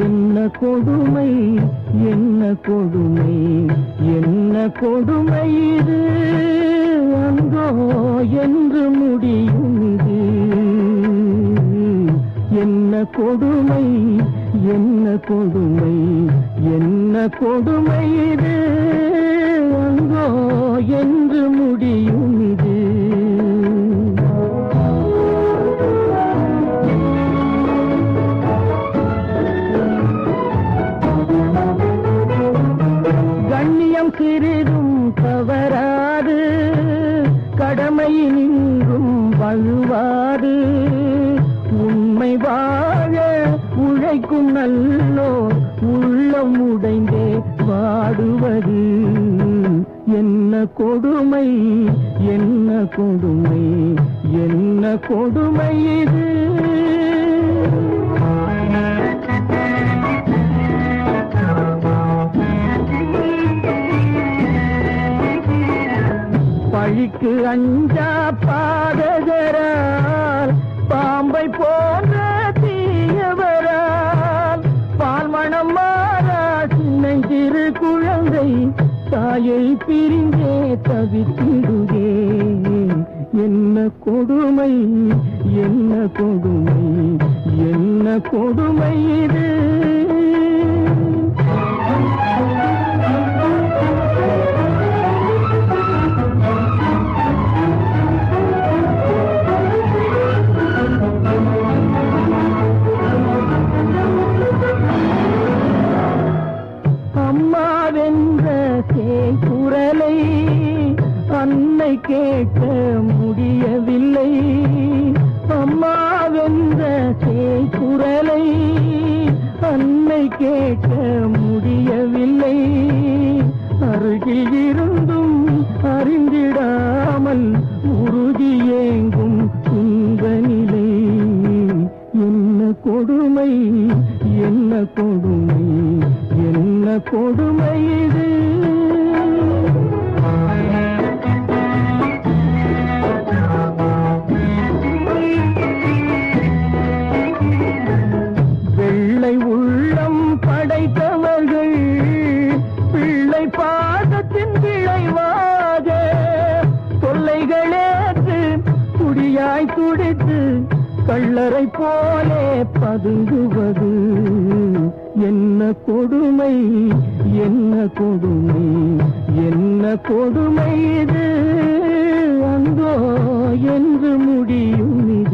என்ன கொடுமை, என்ன கொடுமை, என்ன கொடுமை இது, அங்கோ என்று முடியும் இது. என்ன கொடுமை, என்ன கொடுமை, என்ன கொடுமை இது, அங்கோ என்று முடியும் இது. கண்ணியம் சிறிதும் தவறாது, கடமை நின்றும் வழுவாது, உண்மை வாழ உழைக்கும் நல்லோர் உள்ளம் உடைந்தே வாடுவது. என்ன கொடுமை, என்ன கொடுமை, என்ன கொடுமை இது. பழிக்கு அஞ்சா பாதகரால், பாம்பை போன்ற தீயவரால், பால்மணம் மாறா சின்னஞ்சிறு குழந்தை தாயை பிரிந்தே தவித்திடுதே. என்ன கொடுமை, என்ன கொடுமை, என்ன கொடுமை இது. அம்மாவென்ற குரலை அன்னை கேட்க முடியவில்லை. அம்மாவென்ற குரலை அன்னை கேட்க முடியவில்லை. அருகில் இருந்தும் அறிந்திடாமல் உருகி ஏங்கும் துன்ப நிலை. என்ன கொடுமை, என்ன கொடுமை, என்ன கொடுமை இது. வெள்ளை உள்ளம் படைத்தவர்கள் பிள்ளை பாதத்தின் விளைவாக தொல்லைகளேற்று குடியாய் துடித்து கள்ளரை போலே பதுங்குவது. என்ன கொடுமை, என்ன கொடுமை, என்ன கொடுமை இது, அங்கோ என்று முடியும் இது.